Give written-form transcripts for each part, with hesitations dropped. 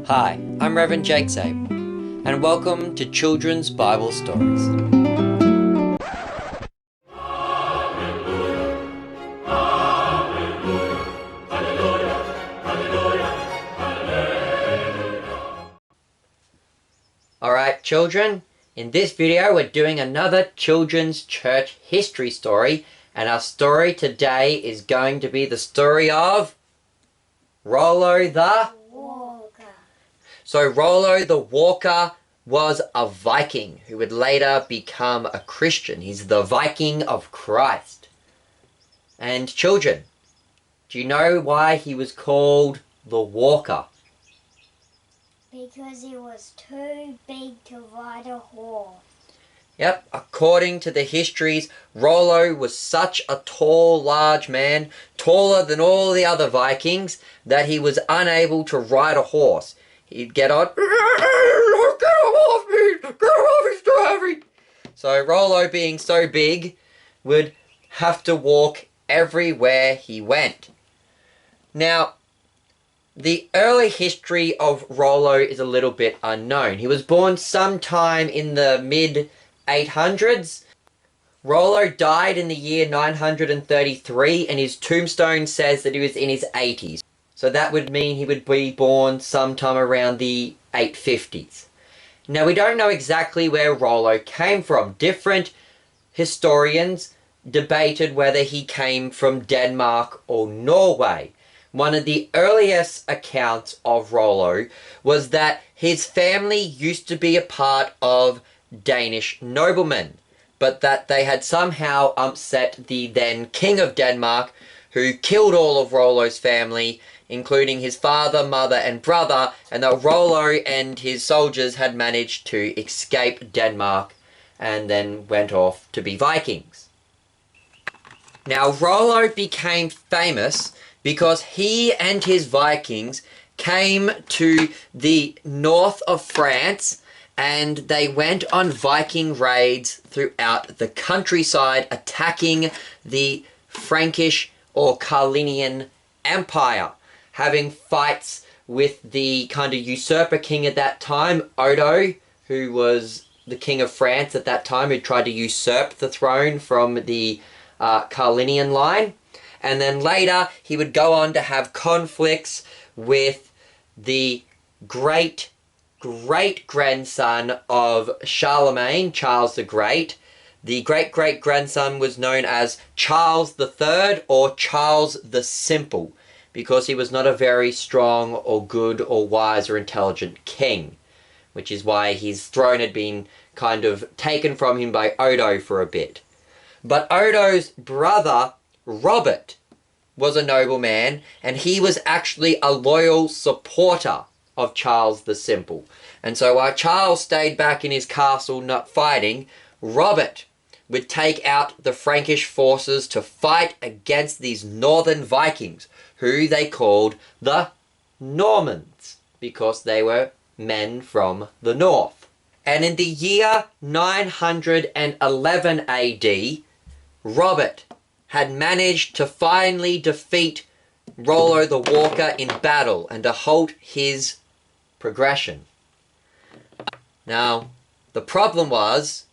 Hi, I'm Reverend Jake Sabe, and welcome to Children's Bible Stories. Alright children, in this video we're doing another children's church history story, and our story today is going to be the story of Rollo the Walker. So Rollo the Walker was a Viking who would later become a Christian. He's the Viking of Christ. And children, do you know why he was called the Walker? Because he was too big to ride a horse. Yep, according to the histories, Rollo was such a tall, large man, taller than all the other Vikings, that he was unable to ride a horse. He'd get on, get off me, get off, it's too heavy. So Rollo, being so big, would have to walk everywhere he went. Now, the early history of Rollo is a little bit unknown. He was born sometime in the mid-800s. Rollo died in the year 933, and his tombstone says that he was in his 80s. So that would mean he would be born sometime around the 850s. Now, we don't know exactly where Rollo came from. Different historians debated whether he came from Denmark or Norway. One of the earliest accounts of Rollo was that his family used to be a part of Danish noblemen, but that they had somehow upset the then King of Denmark, who killed all of Rollo's family, including his father, mother, and brother, and that Rollo and his soldiers had managed to escape Denmark and then went off to be Vikings. Now, Rollo became famous because he and his Vikings came to the north of France, and they went on Viking raids throughout the countryside, attacking the Frankish or Carlinian Empire, having fights with the kind of usurper king at that time, Odo, who was the king of France at that time, who tried to usurp the throne from the Carlinian line. And then later, he would go on to have conflicts with the great-great-grandson of Charlemagne, Charles the Great. The great-great-grandson was known as Charles III or Charles the Simple, because he was not a very strong or good or wise or intelligent king, which is why his throne had been kind of taken from him by Odo for a bit. But Odo's brother, Robert, was a nobleman, and he was actually a loyal supporter of Charles the Simple. And so while Charles stayed back in his castle not fighting, Robert would take out the Frankish forces to fight against these northern Vikings, who they called the Normans, because they were men from the north. And in the year 911 AD, Robert had managed to finally defeat Rollo the Walker in battle and to halt his progression. Now, the problem was,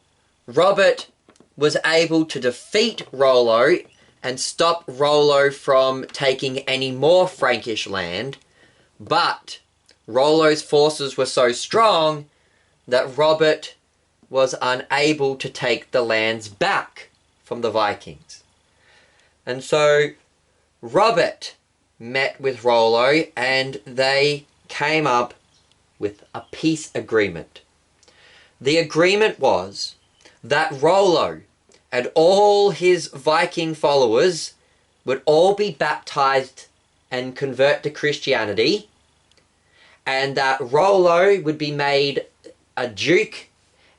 Robert was able to defeat Rollo and stop Rollo from taking any more Frankish land, but Rollo's forces were so strong that Robert was unable to take the lands back from the Vikings. And so Robert met with Rollo, and they came up with a peace agreement. The agreement was that Rollo and all his Viking followers would all be baptized and convert to Christianity, and that Rollo would be made a duke,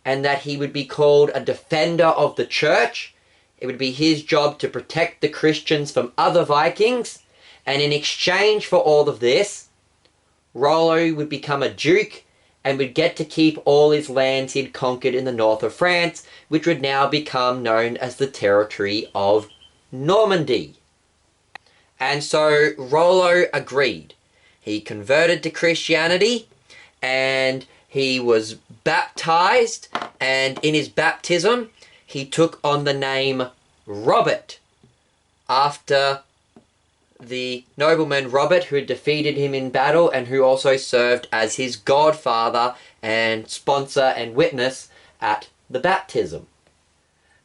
and that he would be called a defender of the church. It would be his job to protect the Christians from other Vikings, and in exchange for all of this, Rollo would become a duke and would get to keep all his lands he'd conquered in the north of France, which would now become known as the territory of Normandy. And so Rollo agreed. He converted to Christianity, and he was baptized, and in his baptism he took on the name Robert, after the nobleman Robert, who had defeated him in battle and who also served as his godfather and sponsor and witness at the baptism.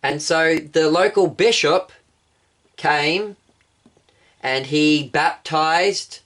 And so the local bishop came and he baptized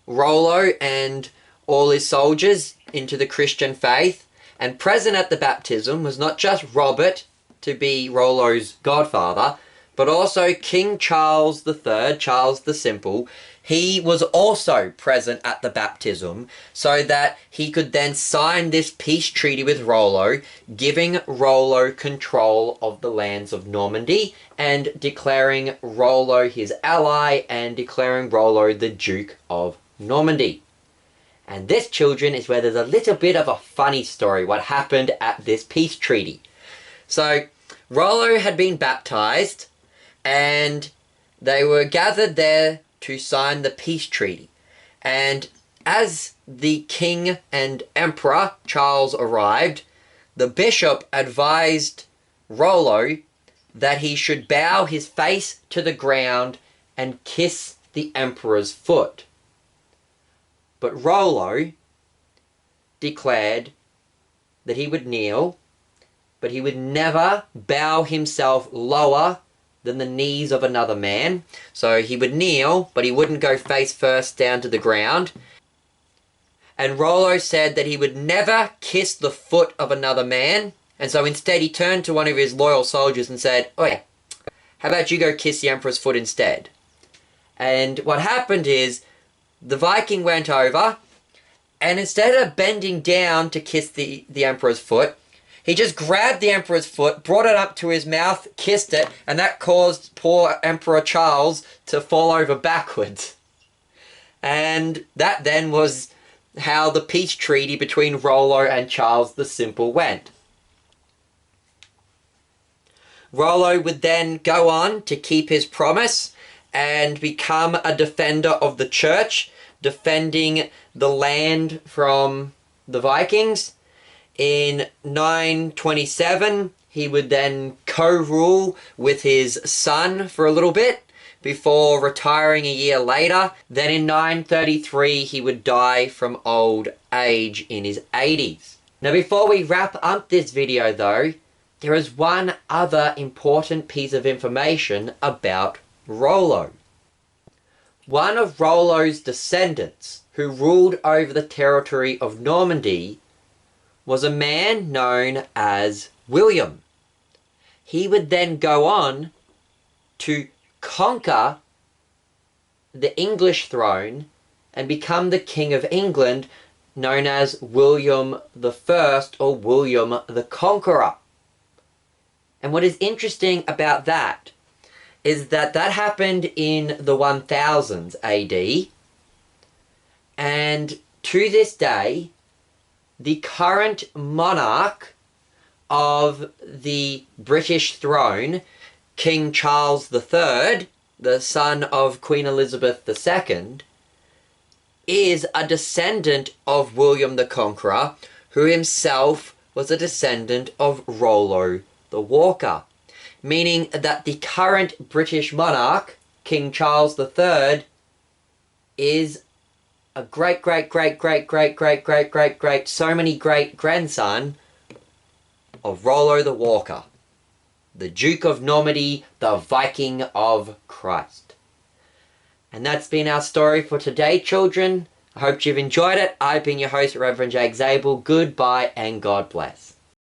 Rollo and all his soldiers into the Christian faith. And present at the baptism was not just Robert, to be Rollo's godfather, but also King Charles III, Charles the Simple. He was also present at the baptism so that he could then sign this peace treaty with Rollo, giving Rollo control of the lands of Normandy and declaring Rollo his ally and declaring Rollo the Duke of Normandy. And this, children, is where there's a little bit of a funny story, what happened at this peace treaty. So, Rollo had been baptized, and they were gathered there to sign the peace treaty. And as the king and emperor, Charles, arrived, the bishop advised Rollo that he should bow his face to the ground and kiss the emperor's foot. But Rollo declared that he would kneel, but he would never bow himself lower than the knees of another man. So he would kneel, but he wouldn't go face first down to the ground. And Rollo said that he would never kiss the foot of another man. And so instead he turned to one of his loyal soldiers and said, "Oi, how about you go kiss the emperor's foot instead?" And what happened is, the Viking went over, and instead of bending down to kiss the emperor's foot, he just grabbed the emperor's foot, brought it up to his mouth, kissed it, and that caused poor Emperor Charles to fall over backwards. And that then was how the peace treaty between Rollo and Charles the Simple went. Rollo would then go on to keep his promise and become a defender of the church, defending the land from the Vikings. In 927, he would then co-rule with his son for a little bit before retiring a year later. Then in 933, he would die from old age in his 80s. Now, before we wrap up this video though, there is one other important piece of information about Rollo. One of Rollo's descendants who ruled over the territory of Normandy was a man known as William. He would then go on to conquer the English throne and become the King of England, known as William the First or William the Conqueror. And what is interesting about that is that that happened in the 1000s AD, and to this day, the current monarch of the British throne, King Charles III, the son of Queen Elizabeth II, is a descendant of William the Conqueror, who himself was a descendant of Rollo the Walker. Meaning that the current British monarch, King Charles III, is a great so many great grandson of Rollo the Walker, the Duke of Normandy, the Viking of Christ. And that's been our story for today, children. I hope you've enjoyed it. I've been your host, Reverend Jake Zabel. Goodbye and God bless.